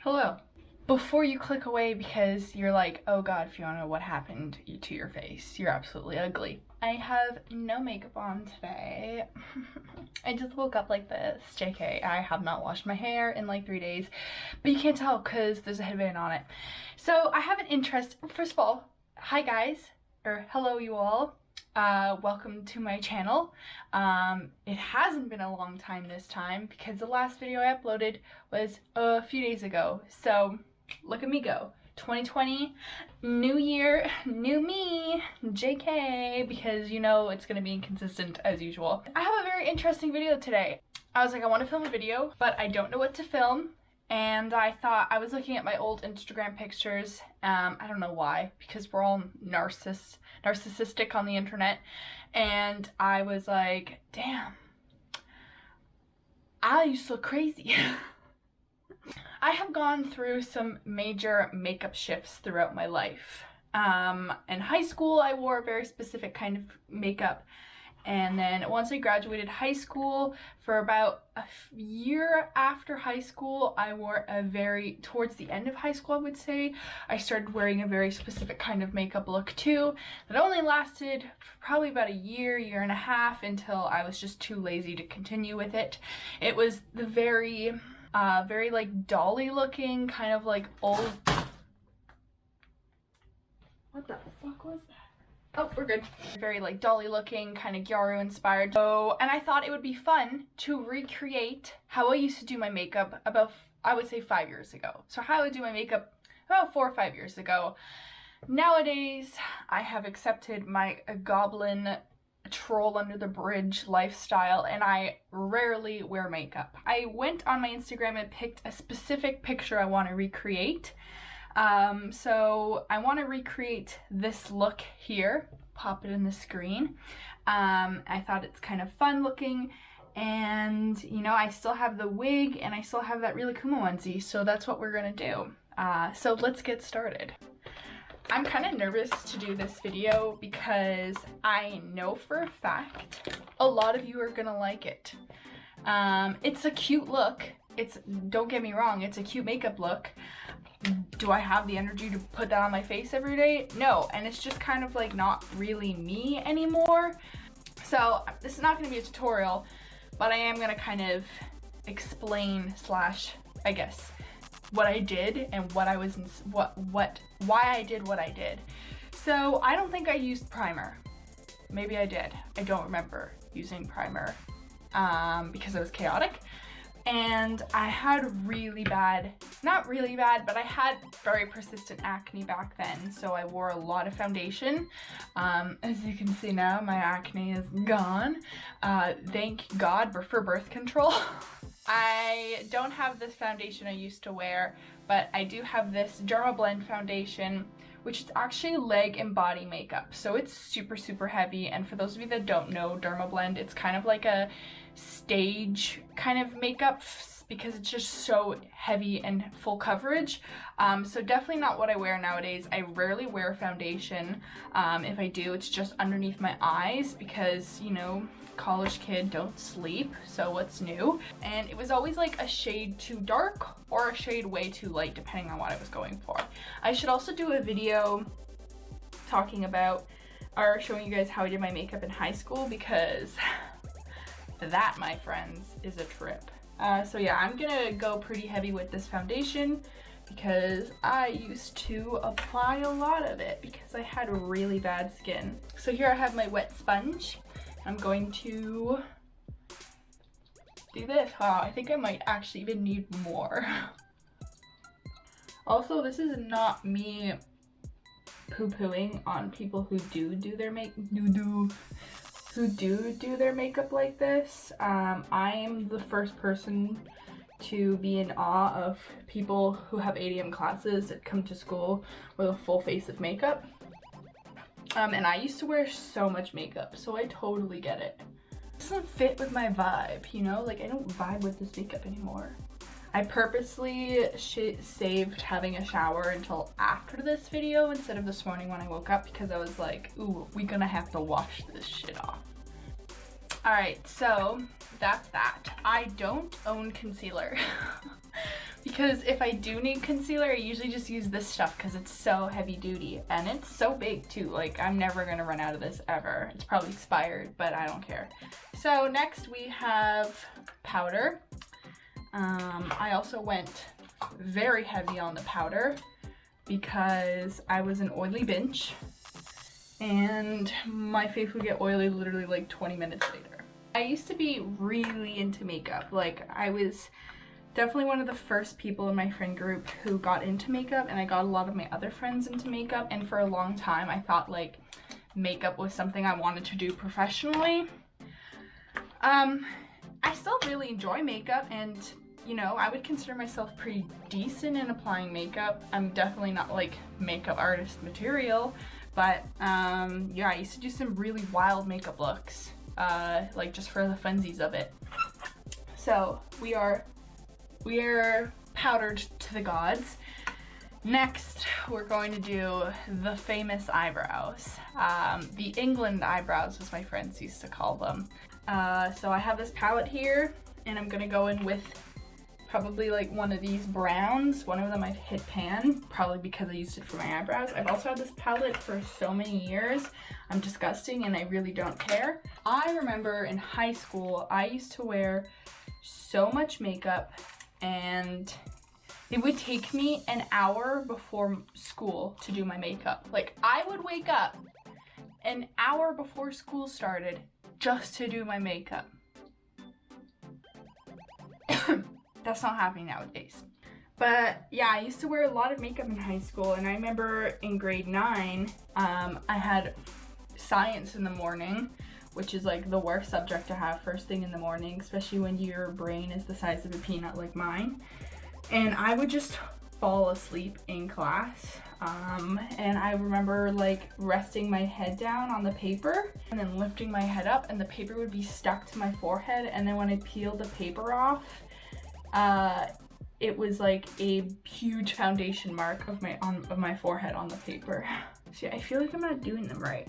Hello. Before you click away because you're like, oh god, Fiona, what happened to your face? You're absolutely ugly. I have no makeup on today. I just woke up like this. JK, I have not washed my hair in like 3 days, but you can't tell because there's a headband on it. So I have an interest. First of all, hi guys, or hello you all. Welcome to my channel. It hasn't been a long time this time because the last video I uploaded was a few days ago. So look at me go. 2020, new year, new me, JK, because you know it's gonna be inconsistent as usual. I have a very interesting video today. I was like, I want to film a video, but I don't know what to film. And I thought, I was looking at my old Instagram pictures. I don't know why, because we're all narcissistic on the internet. And I was like, damn, I used to look crazy. I have gone through some major makeup shifts throughout my life. In high school, I wore a very specific kind of makeup. And then once I graduated high school, for about a year after high school, I wore towards the end of high school, I would say, I started wearing a very specific kind of makeup look too. That only lasted for probably about a year and a half until I was just too lazy to continue with it. It was the very like dolly looking, kind of like old. What the fuck was that? Oh, we're good. Very like dolly looking, kind of Gyaru inspired. So, and I thought it would be fun to recreate how I used to do my makeup about, I would say 5 years ago. So how I would do my makeup about 4 or 5 years ago. Nowadays, I have accepted my goblin troll under the bridge lifestyle and I rarely wear makeup. I went on my Instagram and picked a specific picture I want to recreate. So I want to recreate this look here, pop it in the screen. I thought it's kind of fun looking, and you know, I still have the wig and I still have that really Kuma onesie, so that's what we're gonna do. So let's get started. I'm kind of nervous to do this video because I know for a fact a lot of you are gonna like it. It's a cute look. Don't get me wrong, it's a cute makeup look. Do I have the energy to put that on my face every day? No, and it's just kind of like not really me anymore. So this is not going to be a tutorial, but I am going to kind of explain / I guess what I did and what I was why I did what I did. So I don't think I used primer. Maybe I did. I don't remember using primer because it was chaotic. And I had really bad, not really bad, but I had very persistent acne back then, so I wore a lot of foundation. As you can see now, my acne is gone. Thank God for birth control. I don't have this foundation I used to wear, but I do have this Dermablend Foundation, which is actually leg and body makeup. So it's super, super heavy. And for those of you that don't know Dermablend, it's kind of like a stage kind of makeup because it's just so heavy and full coverage. So definitely not what I wear nowadays. I rarely wear foundation. If I do, it's just underneath my eyes because, you know, college kid, don't sleep, so what's new? And it was always like a shade too dark or a shade way too light depending on what I was going for. I should also do a video talking about or showing you guys how I did my makeup in high school because that, my friends, is a trip. So yeah, I'm gonna go pretty heavy with this foundation because I used to apply a lot of it because I had really bad skin. So here I have my wet sponge. I'm going to do this. Wow, I think I might actually even need more. Also, this is not me poo-pooing on people who do their their makeup like this. I am the first person to be in awe of people who have ADM classes that come to school with a full face of makeup. And I used to wear so much makeup, so I totally get it. It doesn't fit with my vibe, you know? Like, I don't vibe with this makeup anymore. I purposely saved having a shower until after this video instead of this morning when I woke up because I was like, ooh, we're gonna have to wash this shit off. Alright, so that's that. I don't own concealer. Because if I do need concealer, I usually just use this stuff because it's so heavy duty and it's so big too. Like, I'm never gonna run out of this ever. It's probably expired, but I don't care. So next we have powder. I also went very heavy on the powder because I was an oily bitch and my face would get oily literally like 20 minutes later. I used to be really into makeup. Like, I was definitely one of the first people in my friend group who got into makeup, and I got a lot of my other friends into makeup, and for a long time I thought like makeup was something I wanted to do professionally. I still really enjoy makeup, and you know, I would consider myself pretty decent in applying makeup. I'm definitely not like makeup artist material, but yeah, I used to do some really wild makeup looks, like just for the funsies of it. So we are powdered to the gods. Next, we're going to do the famous eyebrows. The England eyebrows, as my friends used to call them. So I have this palette here, and I'm gonna go in with probably like one of these browns. One of them I've hit pan, probably because I used it for my eyebrows. I've also had this palette for so many years. I'm disgusting and I really don't care. I remember in high school, I used to wear so much makeup, and it would take me an hour before school to do my makeup. Like, I would wake up an hour before school started just to do my makeup. That's not happening nowadays. But yeah, I used to wear a lot of makeup in high school, and I remember in grade 9, I had science in the morning, which is like the worst subject to have first thing in the morning, especially when your brain is the size of a peanut like mine. And I would just fall asleep in class. And I remember like resting my head down on the paper and then lifting my head up, and the paper would be stuck to my forehead. And then when I peeled the paper off, it was like a huge foundation mark of my forehead on the paper. See, I feel like I'm not doing them right.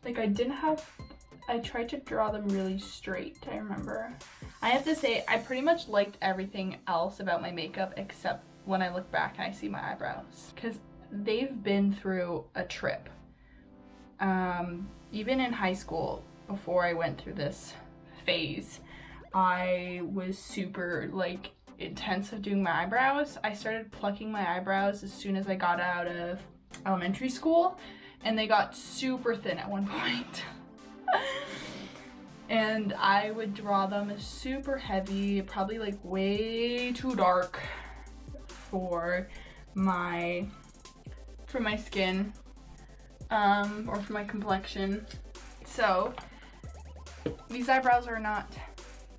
Like, I tried to draw them really straight, I remember. I have to say, I pretty much liked everything else about my makeup except when I look back and I see my eyebrows, because they've been through a trip. Even in high school, before I went through this phase, I was super like intense of doing my eyebrows. I started plucking my eyebrows as soon as I got out of elementary school, and they got super thin at one point. And I would draw them super heavy, probably like way too dark for my skin, or for my complexion. So these eyebrows are not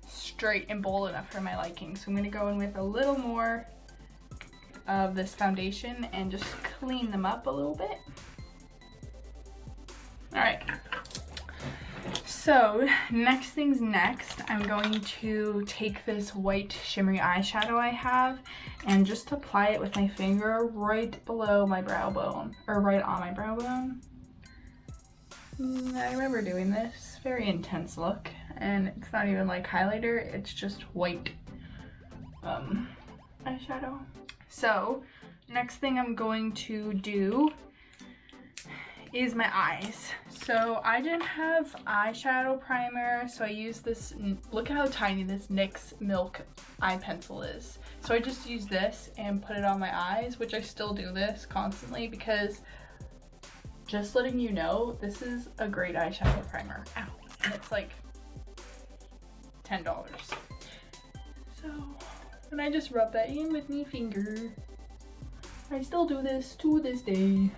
straight and bold enough for my liking, so I'm gonna go in with a little more of this foundation and just clean them up a little bit. All right, so next thing's next. I'm going to take this white shimmery eyeshadow I have and just apply it with my finger right below my brow bone, or right on my brow bone. I remember doing this. Very intense look, and it's not even like highlighter, it's just white eyeshadow. So next thing I'm going to do is my eyes. So I didn't have eyeshadow primer, so I used this, look at how tiny this NYX Milk eye pencil is. So I just used this and put it on my eyes, which I still do this constantly because, just letting you know, this is a great eyeshadow primer. Ow. And it's like $10. So, and I just rub that in with my finger. I still do this to this day.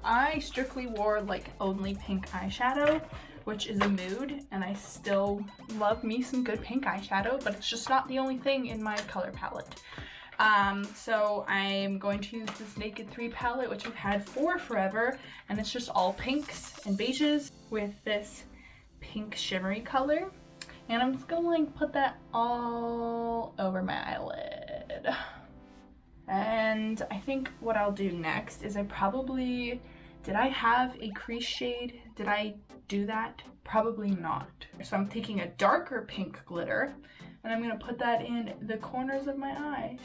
I strictly wore like only pink eyeshadow, which is a mood, and I still love me some good pink eyeshadow, but it's just not the only thing in my color palette. So I'm going to use this Naked 3 palette, which I've had for forever, and it's just all pinks and beiges with this pink shimmery color. And I'm just gonna like put that all over my eyelid. And I think what I'll do next is did I have a crease shade? Did I do that? Probably not. So I'm taking a darker pink glitter, And I'm gonna put that in the corners of my eyes.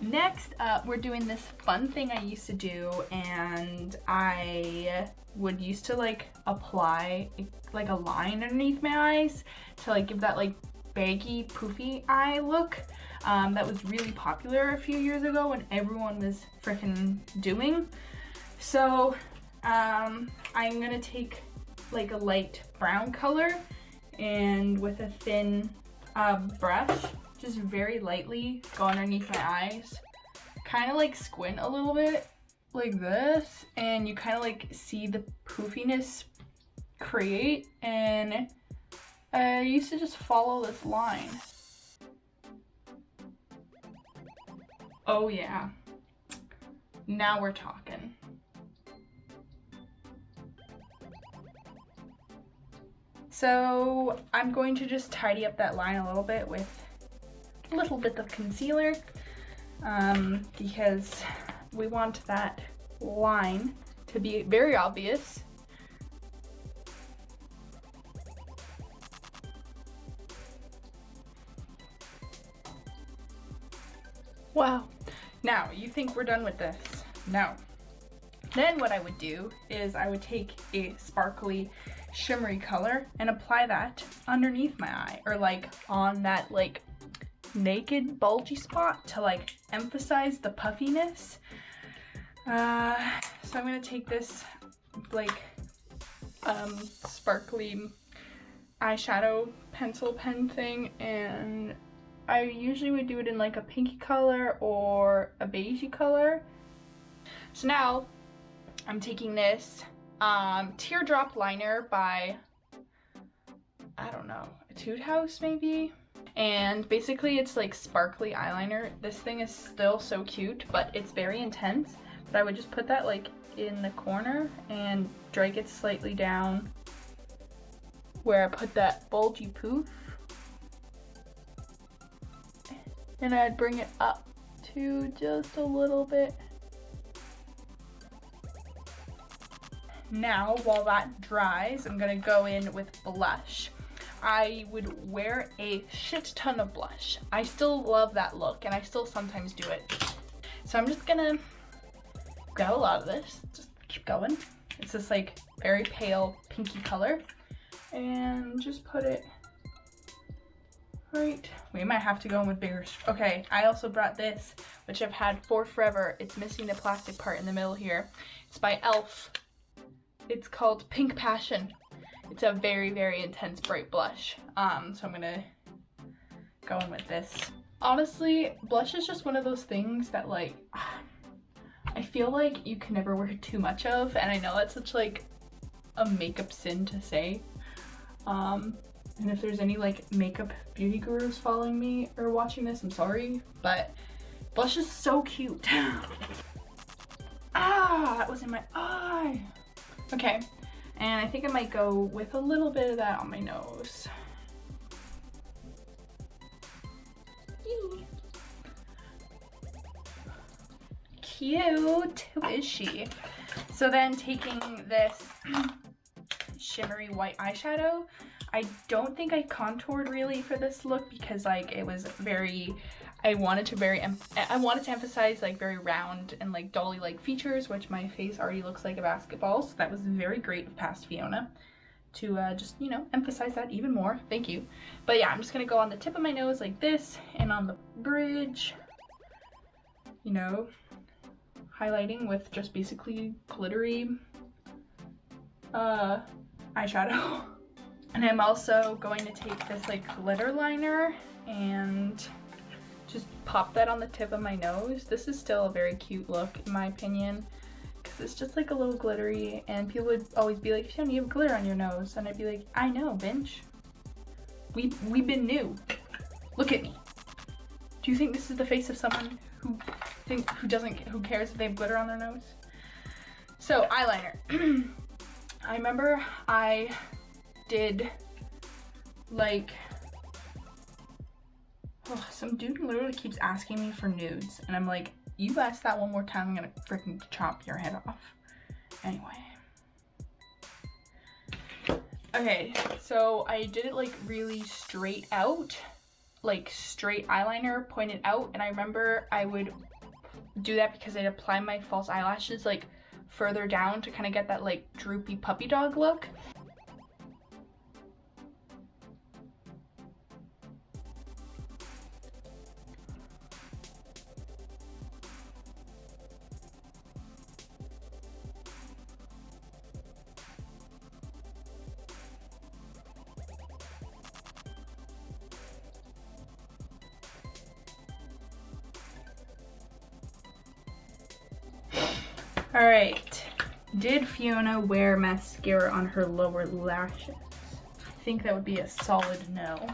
Next up, we're doing this fun thing I used to do, and I would used to like apply like a line underneath my eyes to like give that like baggy, poofy eye look. That was really popular a few years ago when everyone was freaking doing. So I'm gonna take like a light brown color and with a thin brush, just very lightly go underneath my eyes, kind of like squint a little bit like this, and you kind of like see the poofiness create. And I used to just follow this line. Oh yeah, now we're talking. So I'm going to just tidy up that line a little bit with a little bit of concealer, because we want that line to be very obvious. Wow. Now, you think we're done with this? No. Then what I would do is I would take a sparkly, shimmery color and apply that underneath my eye, or like on that like naked bulgy spot to like emphasize the puffiness. So I'm gonna take this like sparkly eyeshadow pencil pen thing, and I usually would do it in like a pinky color or a beigey color. So now I'm taking this teardrop liner by, I don't know, Etude House maybe? And basically it's like sparkly eyeliner. This thing is still so cute, but it's very intense. But I would just put that like in the corner and drag it slightly down where I put that bulgy poof. And I'd bring it up to just a little bit. Now, while that dries, I'm gonna go in with blush. I would wear a shit ton of blush. I still love that look, and I still sometimes do it. So I'm just gonna grab a lot of this, just keep going. It's this like very pale pinky color, and just put it right. We might have to go in with bigger. Okay, I also brought this, which I've had for forever. It's missing the plastic part in the middle here. It's by e.l.f. It's called Pink Passion. It's a very, very intense bright blush. So I'm gonna go in with this. Honestly, blush is just one of those things that like, I feel like you can never wear too much of, and I know that's such like a makeup sin to say. And if there's any like makeup beauty gurus following me or watching this, I'm sorry, but blush is so cute. Ah, that was in my eye. Okay, and I think I might go with a little bit of that on my nose. Yee. Cute, who is she? So then taking this shimmery white eyeshadow, I don't think I contoured really for this look because like it was very, I wanted to emphasize like very round and like dolly like features, which my face already looks like a basketball, so that was very great of past Fiona to just, you know, emphasize that even more. Thank you. But yeah, I'm just gonna go on the tip of my nose like this and on the bridge, you know, highlighting with just basically glittery eyeshadow. And I'm also going to take this like glitter liner and just pop that on the tip of my nose. This is still a very cute look in my opinion, because it's just like a little glittery, and people would always be like, Fiona, you have glitter on your nose, and I'd be like, I know, bitch. We've been new. Look at me. Do you think this is the face of someone who cares if they have glitter on their nose? So eyeliner. I remember I did like, oh, some dude literally keeps asking me for nudes, and I'm like, you ask that one more time, I'm gonna freaking chop your head off. Anyway, Okay, so I did it like really straight out, like straight eyeliner pointed out, and I remember I would do that because I'd apply my false eyelashes like further down to kind of get that like droopy puppy dog look. All right, did Fiona wear mascara on her lower lashes? I think that would be a solid no.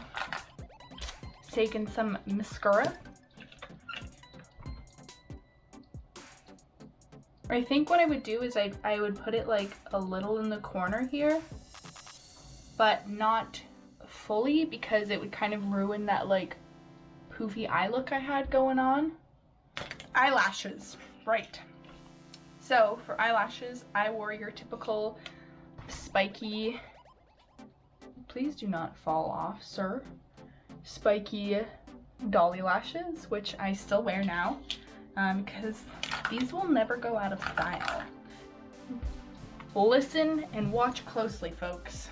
Taking some mascara. I think what I would do is I would put it like a little in the corner here, but not fully because it would kind of ruin that like poofy eye look I had going on. Eyelashes, right. So for eyelashes, I wore your typical spiky, please do not fall off, sir, spiky dolly lashes, which I still wear now because these will never go out of style. Listen and watch closely, folks.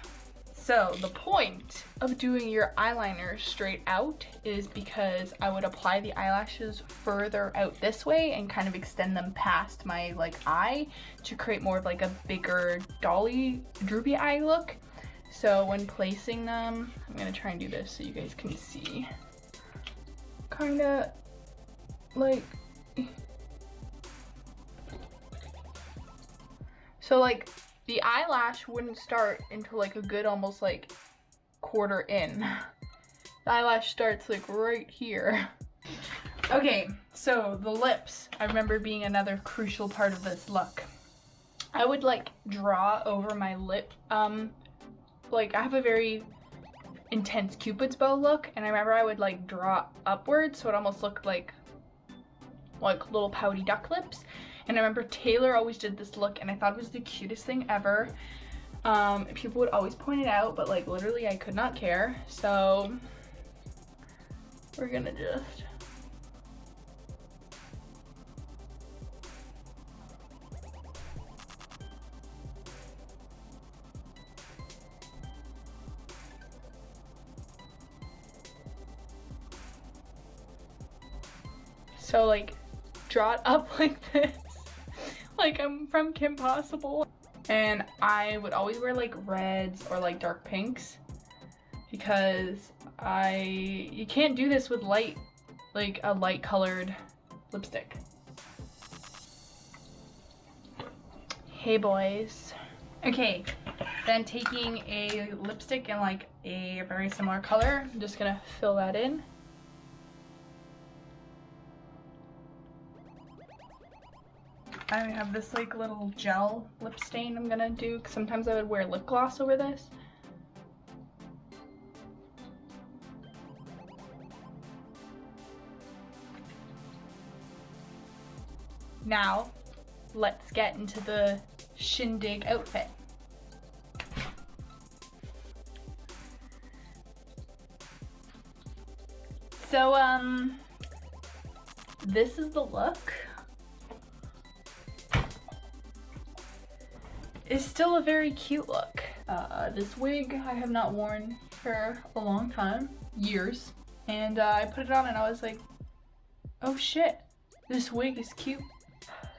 So the point of doing your eyeliner straight out is because I would apply the eyelashes further out this way and kind of extend them past my like eye to create more of like a bigger dolly droopy eye look. So when placing them, I'm gonna try and do this so you guys can see. Kinda like, so like the eyelash wouldn't start until like a good almost like quarter in. The eyelash starts like right here. Okay, so the lips, I remember being another crucial part of this look. I would like draw over my lip, like I have a very intense Cupid's bow look, and I remember I would like draw upwards so it almost looked like little pouty duck lips. And I remember Taylor always did this look and I thought it was the cutest thing ever. People would always point it out, but like literally I could not care. So we're gonna just so like draw it up like this. Like I'm from Kim Possible. And I would always wear like reds or like dark pinks because you can't do this with like a light colored lipstick. Hey boys. Okay, then taking a lipstick in like a very similar color, I'm just gonna fill that in. I have this like little gel lip stain I'm gonna do, because sometimes I would wear lip gloss over this. Now, let's get into the shindig outfit. So, this is the look. It's still a very cute look. This wig I have not worn for a long time, years, and I put it on and I was like, oh shit, this wig is cute.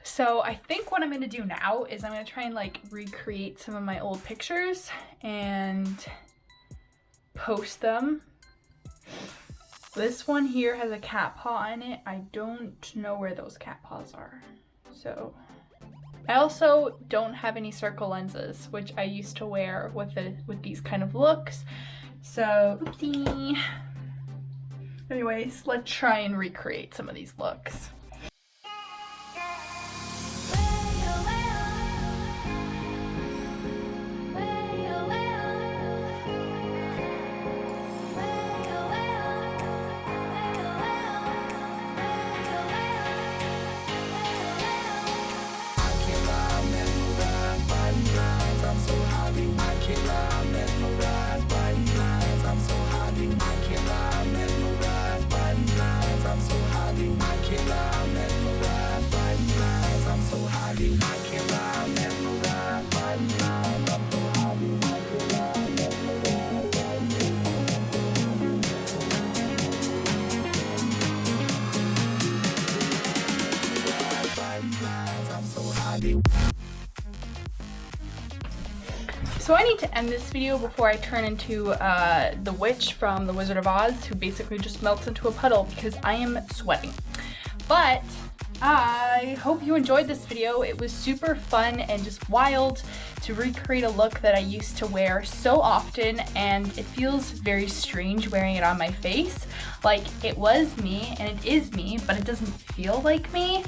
So I think what I'm gonna do now is I'm gonna try and like recreate some of my old pictures and post them. This one here has a cat paw in it. I don't know where those cat paws are. So I also don't have any circle lenses, which I used to wear with these kind of looks. So oopsie. Anyways, let's try and recreate some of these looks. So I need to end this video before I turn into the witch from The Wizard of Oz, who basically just melts into a puddle because I am sweating. But I hope you enjoyed this video. It was super fun and just wild to recreate a look that I used to wear so often, and it feels very strange wearing it on my face. Like, it was me and it is me, but it doesn't feel like me.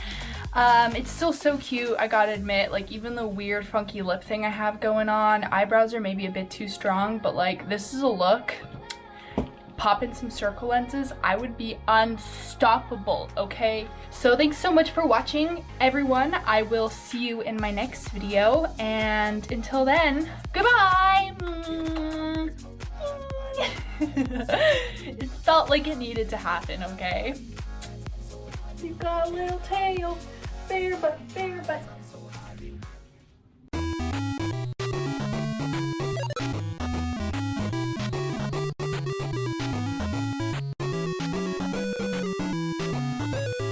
It's still so cute, I gotta admit. Like, even the weird funky lip thing I have going on, eyebrows are maybe a bit too strong, but like, this is a look. Pop in some circle lenses, I would be unstoppable, okay? So thanks so much for watching, everyone. I will see you in my next video, and until then, goodbye! It felt like it needed to happen, okay? You've got a little tail, bare butt, bare butt.